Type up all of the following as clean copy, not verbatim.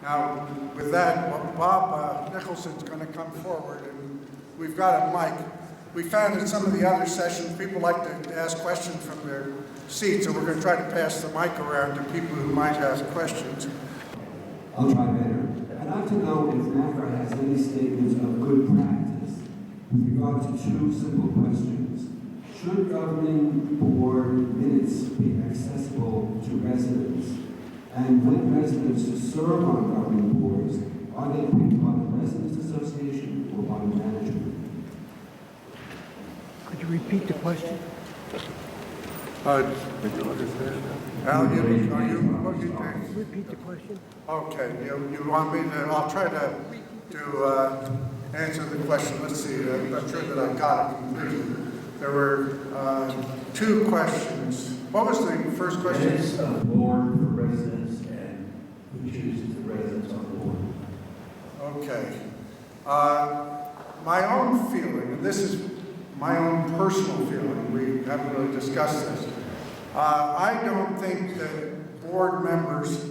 Now, with that, Bob Nicholson's going to come forward, and we've got a mic. We found in some of the other sessions, people like to ask questions from their seats, so we're going to try to pass the mic around to people who might ask questions. I'll try better. I'd like to know if NaCCRA has any statements of good practice with regard to two simple questions. Should governing board minutes be accessible to residents? And when residents serve on governing boards, are they picked by the Residents Association or by management? Could you repeat the question? Al, are you looking to? Repeat the question? Okay, you want me to, I'll try to answer the question. Let's see, I'm not sure that I got it completely. There were two questions. What was the first question? Minutes of the board for residents and who chooses the residents on the board. Okay. My own feeling, and this is my own personal feeling, we haven't really discussed this. I don't think that board members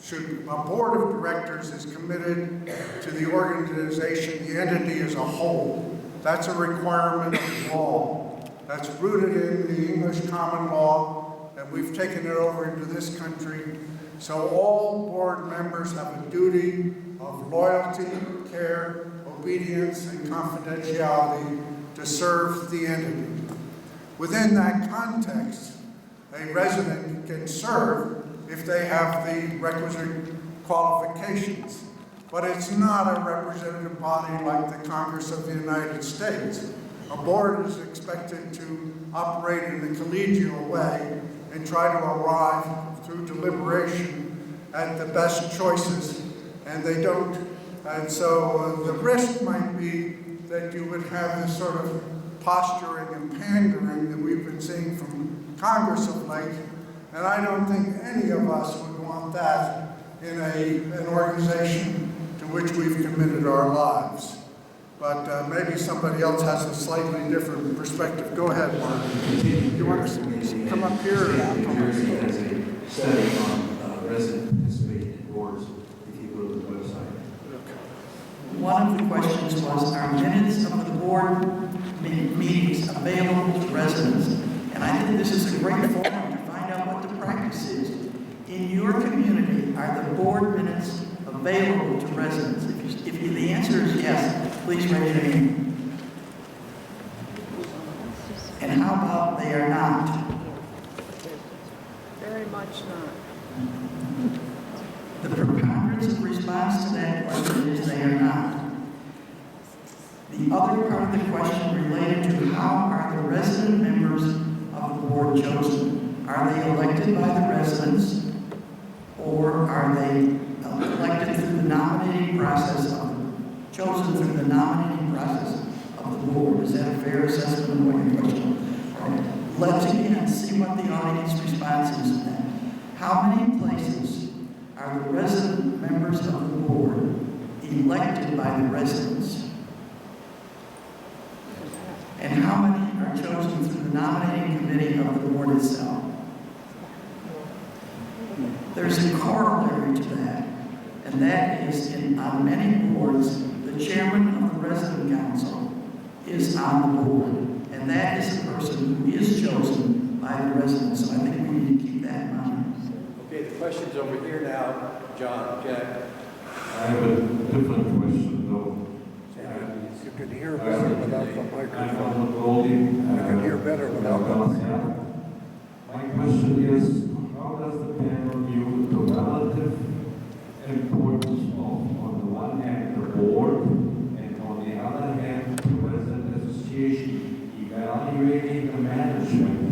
a board of directors is committed to the organization, the entity as a whole. That's a requirement of law. That's rooted in the English common law, and we've taken it over into this country. So all board members have a duty of loyalty, care, obedience, and confidentiality to serve the entity. Within that context, a resident can serve if they have the requisite qualifications. But it's not a representative body like the Congress of the United States. A board is expected to operate in a collegial way and try to arrive through deliberation at the best choices, and they don't. And so the risk might be that you would have this sort of posturing and pandering that we've been seeing from Congress of late, and I don't think any of us would want that in an organization to which we've committed our lives. But maybe somebody else has a slightly different perspective. Go ahead, Mark. You want to come up here? New Jersey has a study on resident participating in boards, if you go to the website. One of the questions was, are minutes of the board meetings available to residents? And I think this is a great forum to find out what the practice is. In your community, are the board minutes available to residents? If the answer is yes, please raise your hand. And how about they are not? Very much not. The preponderance of response to that question is they are not. The other part of the question related to how are the resident members of the board chosen? Are they elected by the residents, or are they elected through the nominating process chosen through the nominating process of the board? Is that a fair assessment of what your question? Right. Let's again see what the audience response is to that. How many places are the resident members of the board elected by the residents? And how many are chosen through the nominating committee of the board itself? There's a corollary to that, and that is on many boards, the chairman of the resident council is on the board, and that is a person who is chosen by the residents. So I think we need to keep that in mind. Okay, the question's over here now, John, Jack. I have a different question, though. You can hear better without the microphone. You can hear better without the microphone. My question is, how does the panel view the relative importance of, on the one hand, the board, and on the other hand, the resident association evaluating the management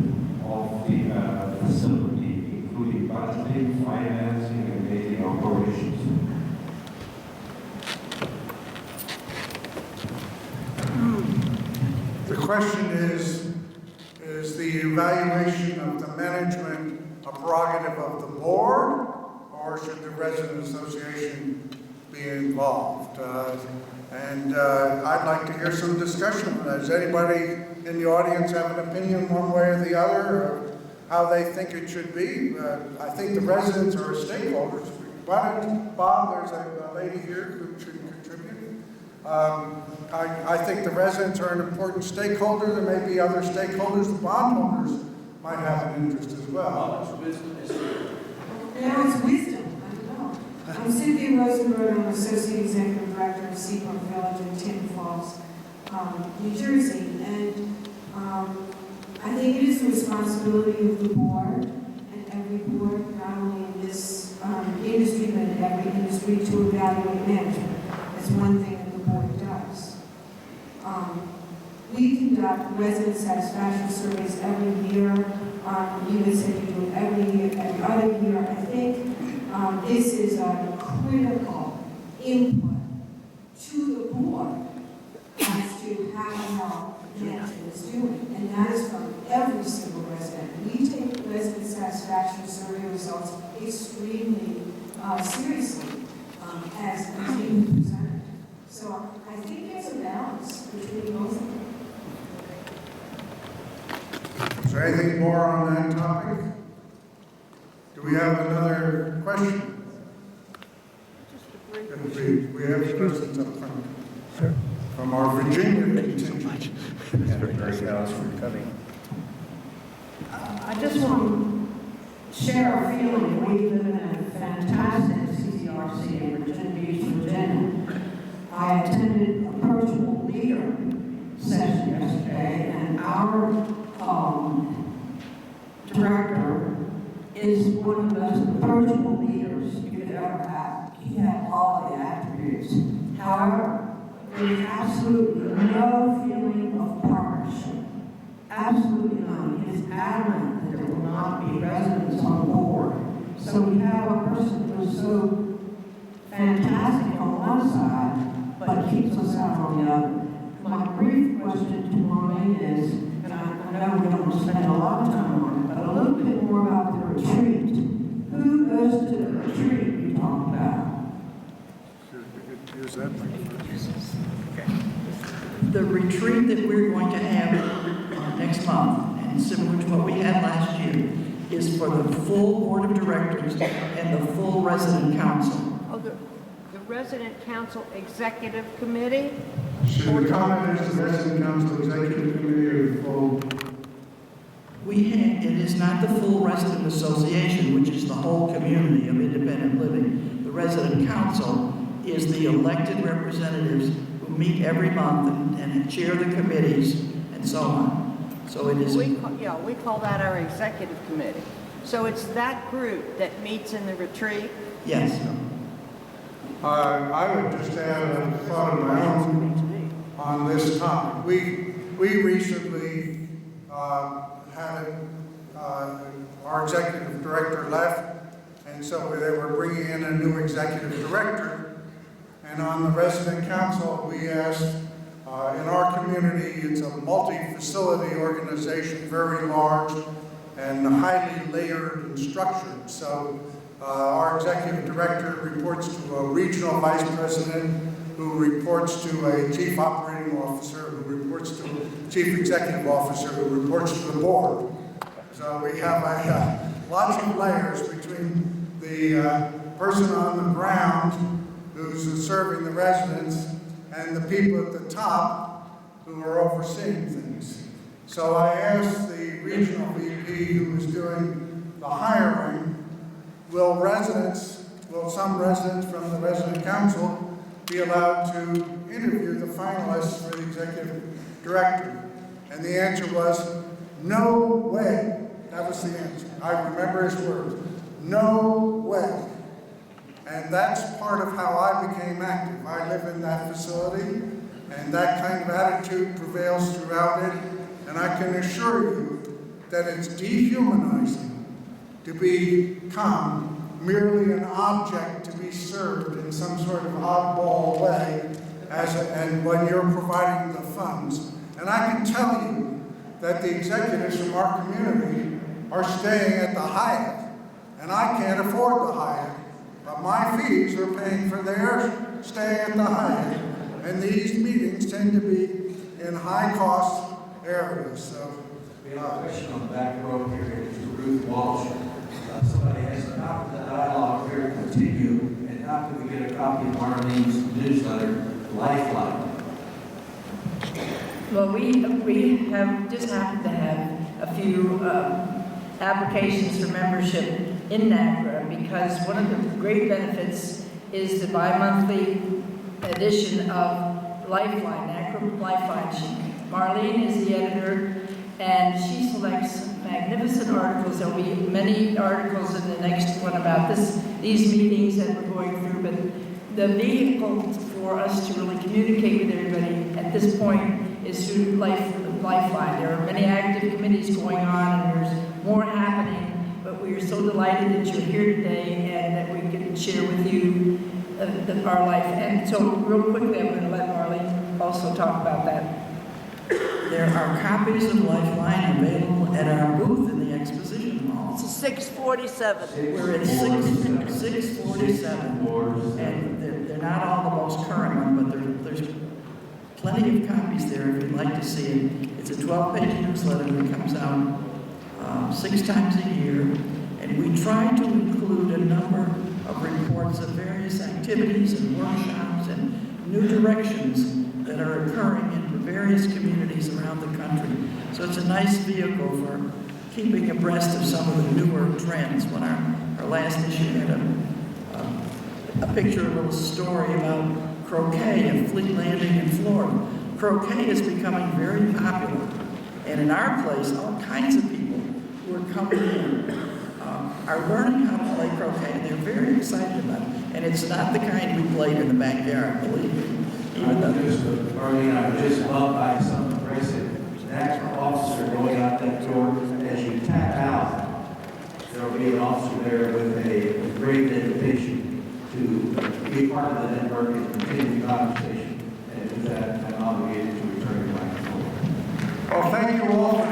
of the facility, including budgeting, financing, and daily operations? The question is the evaluation of the management a prerogative of the board, or should the resident association be involved? I'd like to hear some discussion. Does anybody in the audience have an opinion one way or the other, or how they think it should be? I think the residents are stakeholders. Why don't, Bob, there's a lady here who should contribute. I think the residents are an important stakeholder. There may be other stakeholders. The bondholders might have an interest as well. Now it's wisdom, I don't know. I'm Cynthia Rosenberg, I'm Associate Executive Director of Seabrook Village in Tin Falls, New Jersey. And I think it is the responsibility of the board and every board, not only in this industry, but in every industry, to evaluate management. That's one thing that the board does. We conduct resident satisfaction surveys every year. You would say you do it every other year. I think this is a critical input to the board as to how management is doing, and that is from every single resident. We take resident satisfaction survey results extremely seriously as being presented. So I think there's a balance between both of them. Is there anything more on that topic? Do we have another question? We have questions up front. Sure. From our Virginia contingent. I just want to share our feeling. We live in a fantastic CCRC in Virginia Beach, Virginia. I attended a approachable leader session yesterday, and our director is one of the most approachable leaders you could ever have. He had all the attributes. However, there is absolutely no feeling of partnership. Absolutely none. He is adamant that there will not be residents on board. So we have a person who is so fantastic on one side, but keeps us out on the other. My brief question to Maureen is, and I know we don't want to spend a lot of time on it, but a little bit more about the retreat. Who goes to the retreat you talked about? Use that The retreat that we're going to have next month, and similar to what we had last year, is for the full board of directors and the full resident council. Oh, the resident council executive committee? So the comment is the resident council executive committee or the full? It is not the full resident association, which is the whole community of independent living. The resident council is the elected representatives who meet every month and chair the committees and so on. So it is. We call that our executive committee. So it's that group that meets in the retreat? Yes. I would just add a thought of my own on this topic. We recently had our executive director left, and so they were bringing in a new executive director. And on the resident council, we asked, in our community, it's a multi-facility organization, very large and highly layered and structured. So our executive director reports to a regional vice president, who reports to a chief operating officer, who reports to a chief executive officer, who reports to the board. So we have lots of layers between the person on the ground who's serving the residents and the people at the top who are overseeing things. So I asked the regional VP who was doing the hiring, will some residents from the resident council be allowed to interview the finalists for the executive director? And the answer was, no way. That was the answer. I remember his words. No way. And that's part of how I became active. I live in that facility, and that kind of attitude prevails throughout it. And I can assure you that it's dehumanizing to become merely an object to be served in some sort of oddball way and when you're providing the funds. And I can tell you that the executives from our community are staying at the Hyatt, and I can't afford the Hyatt, but my fees are paying for their stay at the Hyatt, and these meetings tend to be in high-cost areas. So, we have a question on the back row here. It's Ruth Walsh. Somebody has a dialogue here to continue get a copy of Marlene's newsletter, Lifeline. Well, we have just happened to have a few applications for membership in NaCCRA because one of the great benefits is the bi-monthly edition of Lifeline, NaCCRA Lifeline. Marlene is the editor, and she selects magnificent articles. There'll be many articles in the next one about these meetings that we're going through, but the vehicle for us to really communicate with everybody at this point is through Lifeline. There are many active committees going on, and there's more happening, but we are so delighted that you're here today and that we can share with you our life. And so real quickly, I'm going to let Marlene also talk about that. There are copies of Lifeline available at our booth in the exposition hall. It's 647. We're at 647, and they're not all the most current one, but there's plenty of copies there if you'd like to see it. It's a 12-page newsletter that comes out 6 times a year, and we try to include a number of reports of various activities and workshops and new directions that are occurring in various communities around the country. So it's a nice vehicle for keeping abreast of some of the newer trends. When our last issue had a picture, a little story about croquet at Fleet Landing in Florida. Croquet is becoming very popular, and in our place, all kinds of people who are coming in are learning how to play croquet, and they're very excited about it. And it's not the kind we played in the backyard, believe me. Marlene, I'm just loved by some impressive NaCCRA officer going out that door. As you tap out, there will be an officer there with a great invitation to be part of the network and continue the conversation. And with that, I'm obligated to return to my floor. Well, thank you all for